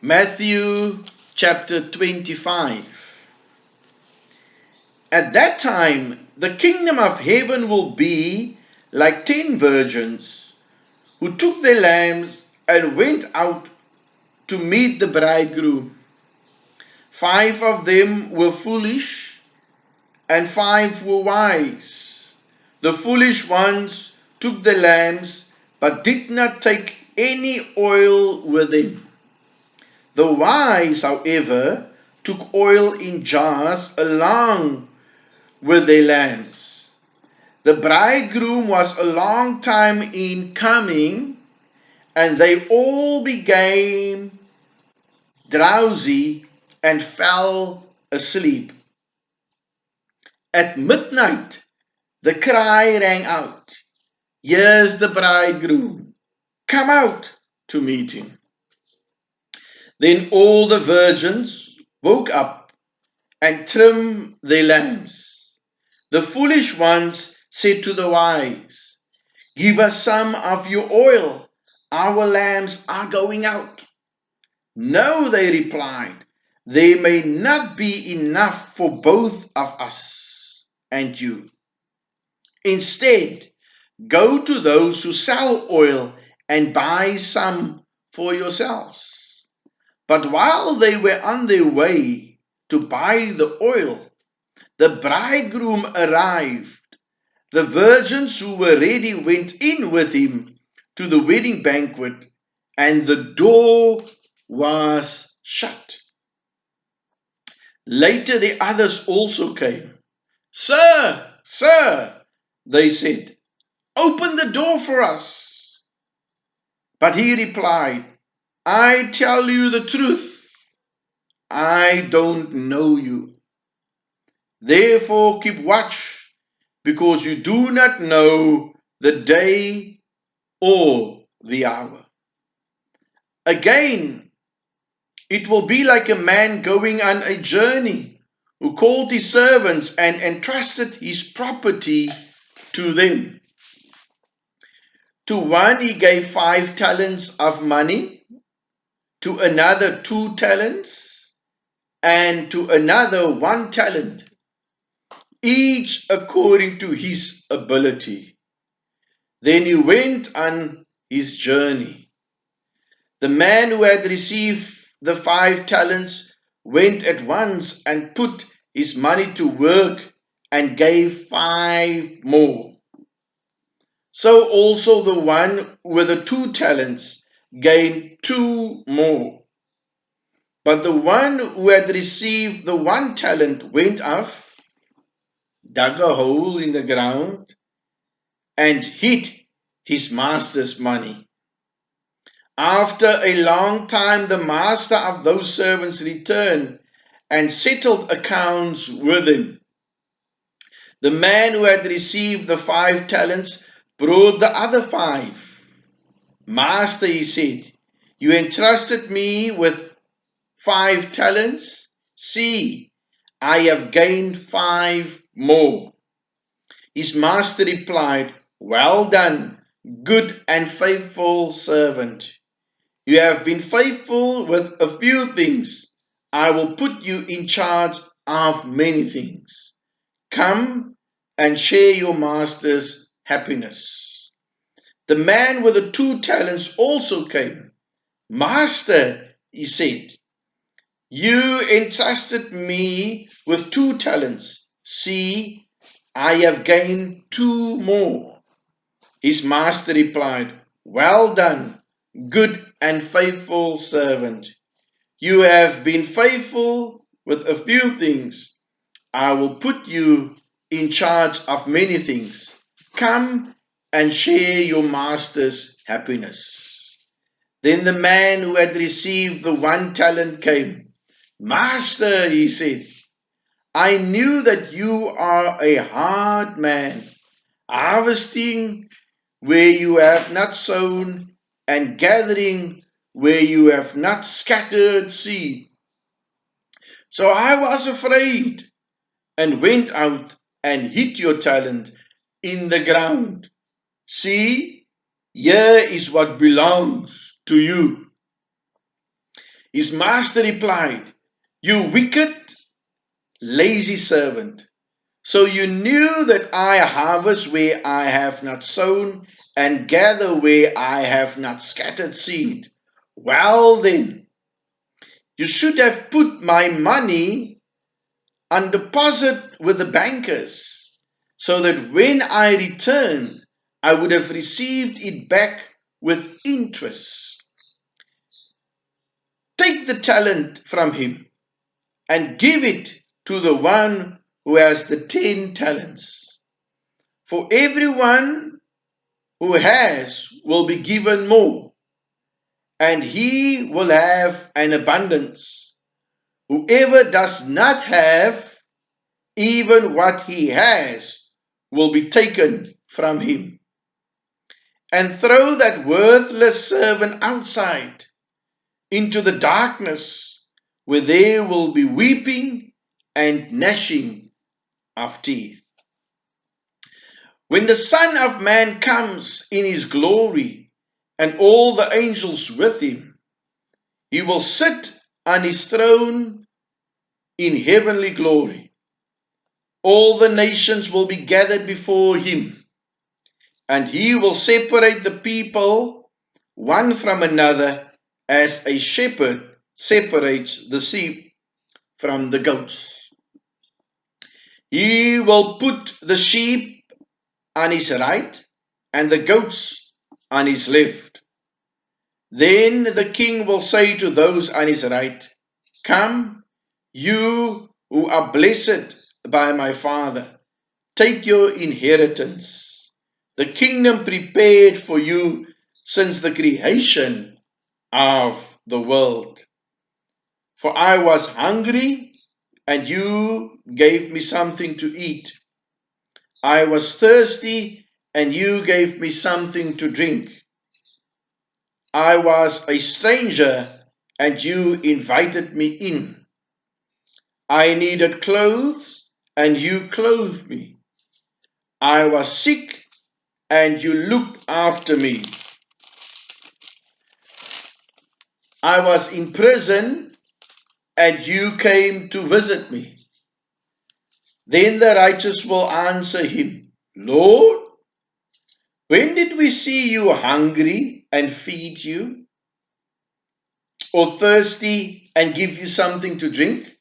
Matthew chapter 25. At that time, the kingdom of heaven will be like 10 virgins who took their lamps and went out to meet the bridegroom. 5 of them were foolish, and 5 were wise. The foolish ones took the lamps, but did not take any oil with them. The wise, however, took oil in jars along with their lamps. The bridegroom was a long time in coming, and they all became drowsy and fell asleep. At midnight, the cry rang out, "Here's the bridegroom, come out to meet him." Then all the virgins woke up and trimmed their lamps. The foolish ones said to the wise, "Give us some of your oil. Our lamps are going out." "No," they replied, "there may not be enough for both of us and you. Instead, go to those who sell oil and buy some for yourselves." But while they were on their way to buy the oil, the bridegroom arrived. The virgins who were ready went in with him to the wedding banquet, and the door was shut. Later the others also came. "Sir, sir," they said, "open the door for us." But he replied, "I tell you the truth, I don't know you. Therefore keep watch, because you do not know the day or the hour." Again, it will be like a man going on a journey, who called his servants and entrusted his property to them. To one he gave 5 talents of money, to another 2 talents, and to another 1 talent, each according to his ability. Then he went on his journey. The man who had received the 5 talents went at once and put his money to work and gave 5 more. So also the one with the 2 talents gained 2 more. But the one who had received the 1 talent went off, dug a hole in the ground, and hid his master's money. After a long time, the master of those servants returned and settled accounts with him. The man who had received the 5 talents brought the other 5. "Master," he said, "you entrusted me with 5 talents. See, I have gained 5 more." His master replied, "Well done, good and faithful servant. You have been faithful with a few things. I will put you in charge of many things. Come and share your master's happiness." The man with the 2 talents also came. "Master," he said, "you entrusted me with 2 talents. See, I have gained 2 more." His master replied, "Well done, good and faithful servant. You have been faithful with a few things. I will put you in charge of many things. Come and share your master's happiness." Then the man who had received the 1 talent came. "Master," he said, "I knew that you are a hard man, harvesting where you have not sown, and gathering where you have not scattered seed. So I was afraid and went out and hid your talent in the ground. See, here is what belongs to you." His master replied, "You wicked, lazy servant. So you knew that I harvest where I have not sown and gather where I have not scattered seed. Well then, you should have put my money on deposit with the bankers, so that when I return, I would have received it back with interest. Take the talent from him and give it to the one who has the 10 talents. For everyone who has will be given more, and he will have an abundance. Whoever does not have, even what he has, will be taken from him. And throw that worthless servant outside into the darkness, where there will be weeping and gnashing of teeth. When the Son of Man comes in his glory and all the angels with him, he will sit on his throne in heavenly glory. All the nations will be gathered before him, and he will separate the people one from another as a shepherd separates the sheep from the goats. He will put the sheep on his right and the goats on his left. Then the king will say to those on his right, "Come, you who are blessed by my Father, take your inheritance, the kingdom prepared for you since the creation of the world. For I was hungry, and you gave me something to eat. I was thirsty, and you gave me something to drink. I was a stranger, and you invited me in. I needed clothes, and you clothed me. I was sick, and you looked after me. I was in prison, and you came to visit me." Then the righteous will answer him, "Lord, when did we see you hungry and feed you, or thirsty and give you something to drink?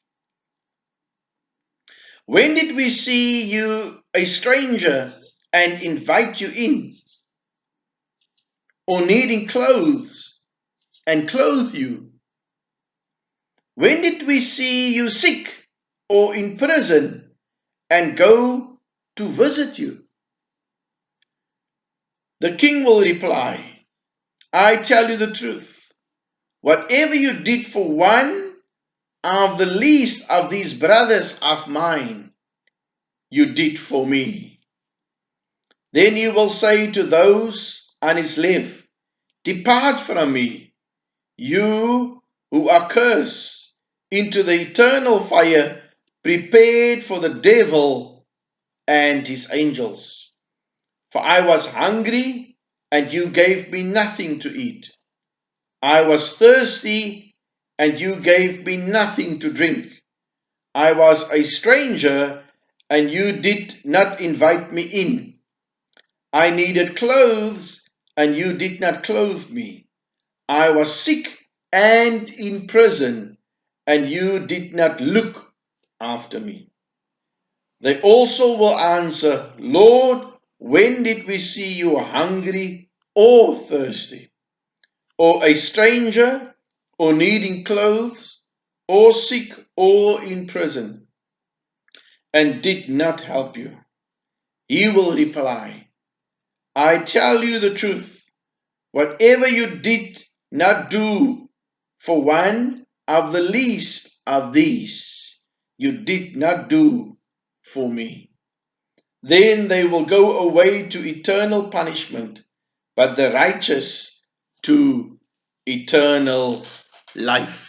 When did we see you a stranger and invite you in, or needing clothes and clothe you? When did we see you sick or in prison and go to visit you?" The king will reply, "I tell you the truth. Whatever you did for one of the least of these brothers of mine, you did for me." Then he will say to those on his left, "Depart from me, you who are cursed, into the eternal fire prepared for the devil and his angels. For I was hungry, and you gave me nothing to eat. I was thirsty, and you gave me nothing to drink. I was a stranger, and you did not invite me in. I needed clothes, and you did not clothe me. I was sick and in prison, and you did not look after me." They also will answer, "Lord, when did we see you hungry or thirsty, or a stranger, or needing clothes, or sick, or in prison, and did not help you?" He will reply, "I tell you the truth, whatever you did not do for one of the least of these, you did not do for me." Then they will go away to eternal punishment, but the righteous to eternal life.